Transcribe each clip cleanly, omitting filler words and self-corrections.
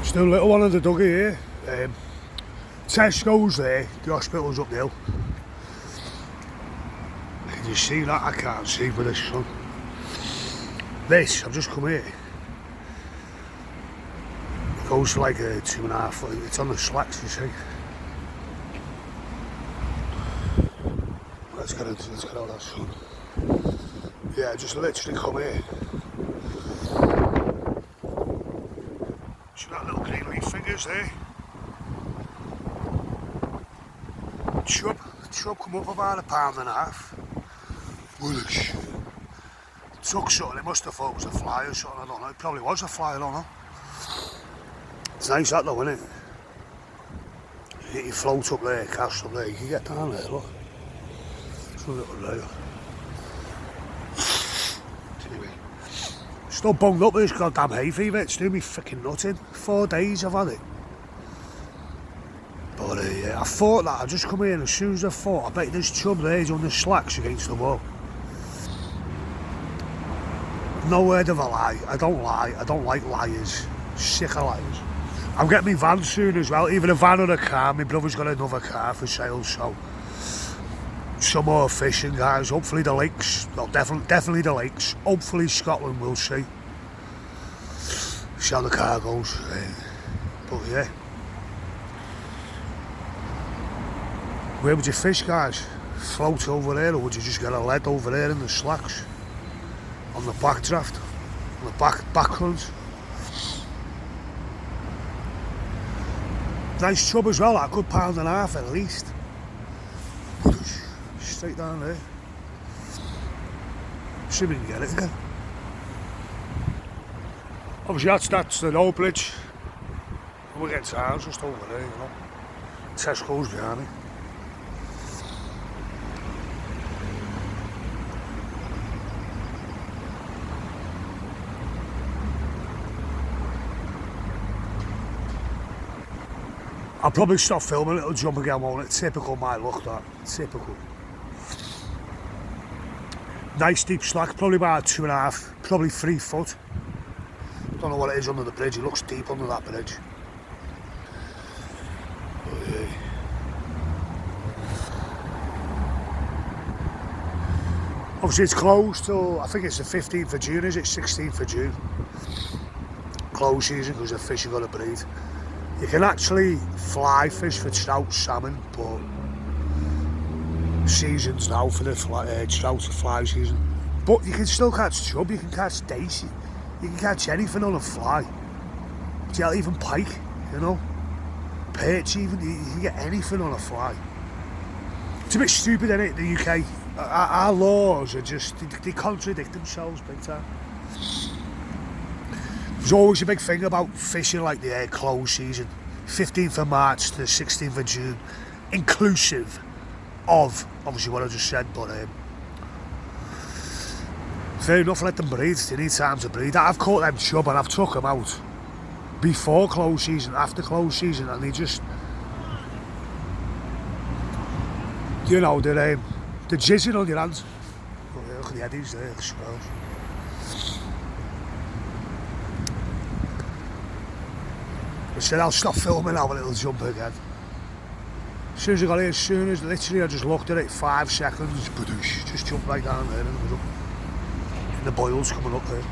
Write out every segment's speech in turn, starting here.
Still a little one in the duggy here. Tesco's there, the hospital's up the hill. Can you see that? I can't see with this sun. This, I've just come here. It goes for like a 2.5 foot, it's on the slats, you see. Let's get out of that sun. Yeah, just literally come here. See that little green leaf fingers there? Chub come up about £1.50. Woolish. Took something, it must have thought it was a fly or something, I don't know. It probably was a fly, I don't know. It's nice that though, isn't it? You float up there, cast up there, you can get down there, look. It's a little rail. Anyway. Still bunged up with this goddamn hay fever, it's doing me freaking nutting. 4 days I've had it. But I thought that, I just come here and as soon as I thought, I bet there's chub there, he's on the slacks against the wall. No word of a lie, I don't lie, I don't like liars. Sick of liars. I'm getting my van soon as well, either a van or a car. My brother's got another car for sale, so some more fishing, guys. Hopefully the lakes, well, definitely the lakes. Hopefully Scotland, we'll see. See how the car goes. But yeah. Where would you fish, guys? Float over there, or would you just get a lead over there in the slacks? On the backdraft? On the back runs? Nice chub as well, that good £1.50 at least. Straight down there. See if we can get it again. Obviously that's the old bridge. And we get to ours just over there, you know. Tesco's behind me. I'll probably stop filming, it'll jump again, won't it? Typical my luck, that. Typical. Nice deep slack, probably about 2.5, probably 3 foot. Don't know what it is under the bridge, it looks deep under that bridge. But, yeah. Obviously it's closed till, I think it's the 15th of June, is it? 16th of June. Close season because the fish have got to breed. You can actually fly fish for trout, salmon, but season's now for the trout and fly season. But you can still catch chub, you can catch dace, you can catch anything on a fly. Yeah, even pike, you know, perch even, you can get anything on a fly. It's a bit stupid, isn't it, the UK? Our laws are just, they contradict themselves big time. There's always a big thing about fishing like the close season, 15th of March to 16th of June, inclusive of obviously what I just said, but fair enough, let them breed, they need time to breed. I've caught them chub and I've took them out before close season, after close season, and they just, you know, they're jizzing on your hands. Oh, yeah, look at the eddies there, the swells. I said I'll stop filming now and it'll jump again. As soon as I got here, literally I just looked at it, 5 seconds, just jumped right down there in the middle. And the boils coming up there.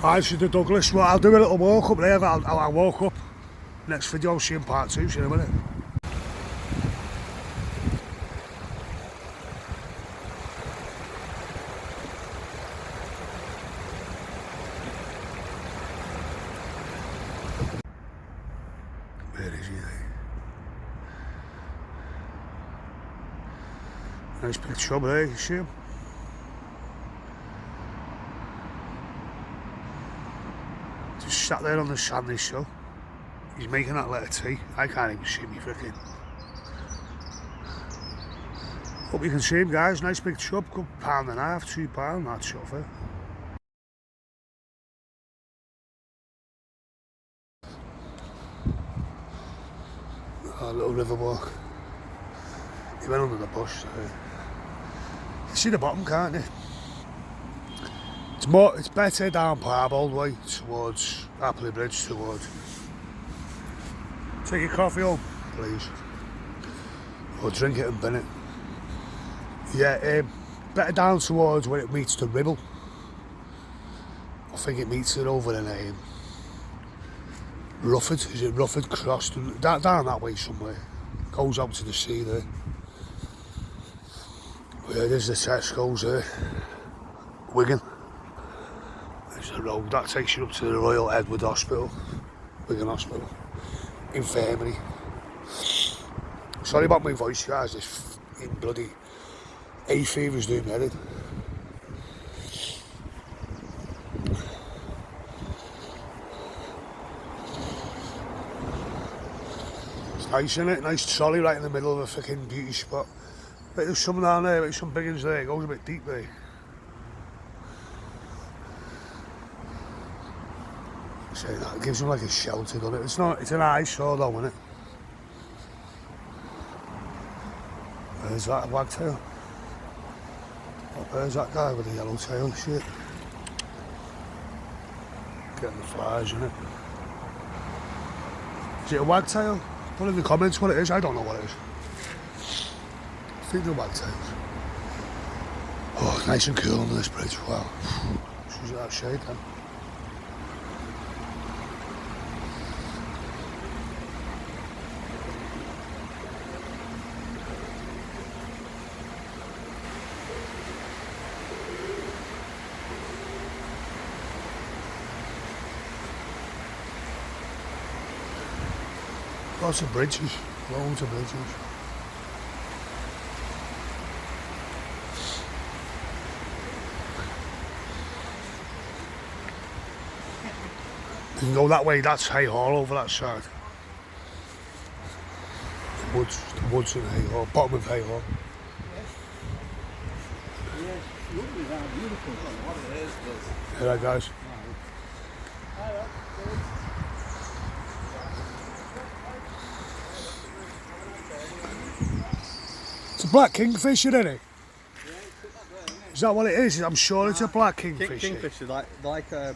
Alright, so the Douglas, well, I'll do a little walk up there, I'll walk up. Next video, I'll see you in part 2, see you in a minute. Where is he there? Nice big chub there, you see him? Just sat there on the sandy shore. He's making that letter T. I can't even see me freaking. Hope you can see him, guys. Nice big chub, good £1.50, £2, that's sort of it. A little river walk. He went under the bush. You see the bottom, can't you? It's better down Parbold way towards Appley Bridge, towards Take your coffee home, please. Or drink it and bin it. Yeah, better down towards where it meets the Ribble. I think it meets it over in Rufford. Is it Rufford Crossed? Down that way somewhere. Goes out to the sea there. But yeah, there's the Tesco's there. Wigan. There's the road. That takes you up to the Royal Edward Hospital. Wigan Hospital. Infirmary. Sorry about my voice, guys. This bloody hay fever's doing me head. It's nice, isn't it? Nice trolley right in the middle of a fucking beauty spot. But there's some down there, there's some big ones there. It goes a bit deep there. So that gives them like a shelter, doesn't it? It's not. It's an eyesore though, isn't it? Where's that wagtail? Where's that guy with the yellow tail and shit? Getting the flies, isn't it? Is it a wagtail? Put in the comments what it is. I don't know what it is. I think they're wagtails. Oh, nice and cool under this bridge. Wow. She's that shade then. Lots of bridges, loads of bridges. You can go that way, that's Hay Hall over that side. The woods in Hay Hall, bottom of Hay Hall. Yeah, it's lovely, that beautiful. What it is, Here, guys. It's a black kingfisher, isn't it? Is that what it is? I'm sure it's a black kingfisher. Kingfisher, like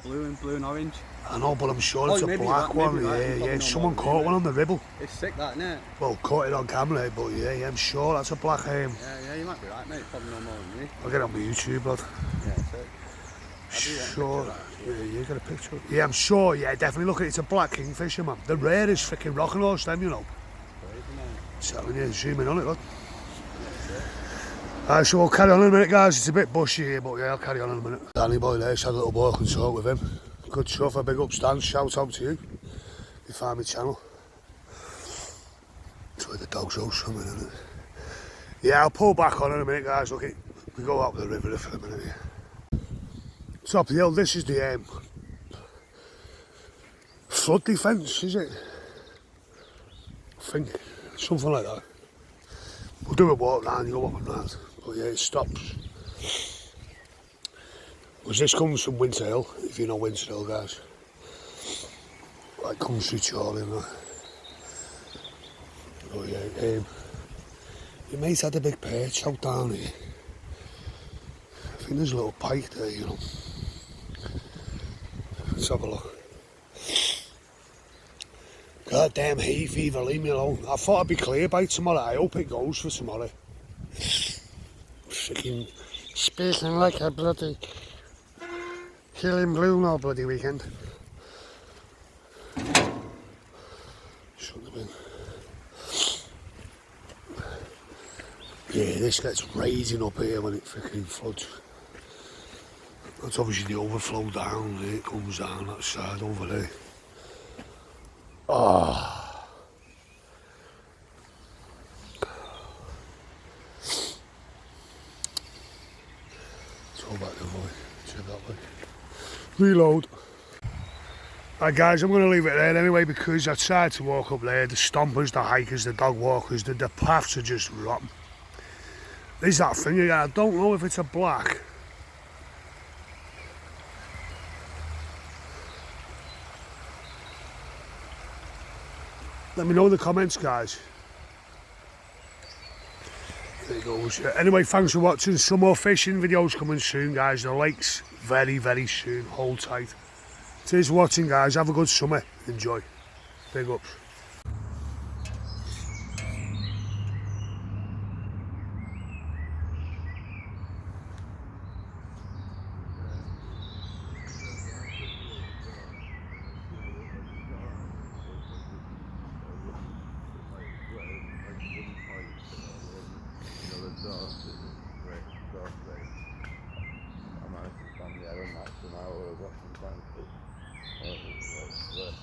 blue and orange. I know, but I'm sure it's a black one. Yeah. Someone caught one on the Ribble. It's sick, that, isn't it? Well, caught it on camera, but yeah, I'm sure that's a black. Yeah, you might be right, mate. Probably no more than me. I'll get it on my YouTube, lad. Yeah, sick. Sure. Yeah, you get a picture. Yeah, I'm sure. Yeah, definitely. Look at it. It's a black kingfisher, man. The rarest freaking rocking horse, them, you know. Telling you, zooming on it, look. So we'll carry on in a minute, guys. It's a bit bushy here, but yeah, I'll carry on in a minute. Danny boy there, had a little boy, I can talk with him. Good stuff, a big up stand, shout out to you. You find my channel. That's where the dog's all swimming, isn't it? Yeah, I'll pull back on in a minute, guys. Look, we go out the river for a minute here. Top of the hill, this is the flood defence, is it? I think, something like that. We'll do a walk round, you'll walk round. But yeah, it stops. Because this comes from Winter Hill, if you know Winter Hill, guys. Like, comes through Charlie and that. Oh yeah, your mate had a big perch out down here. I think there's a little pike there, you know. Let's have a look. Goddamn hay fever, leave me alone. I thought I'd be clear by tomorrow. I hope it goes for tomorrow. Freaking speaking like a bloody Killing Blue no bloody weekend. Shouldn't have been. Yeah, this gets raging up here when it freaking floods. That's obviously the overflow down there. It comes down that side over there. Oh. Let's go back the way. Check that way. Reload. Right guys, I'm going to leave it there anyway because I tried to walk up there. The stompers, the hikers, the dog walkers, the paths are just rotten. There's that thing again. I don't know if it's a black. Let me know in the comments, guys. There it goes. Anyway, thanks for watching. Some more fishing videos coming soon, guys. The lake's very, very soon. Hold tight. Cheers for watching, guys. Have a good summer. Enjoy. Big ups. an hour of that sometimes. But,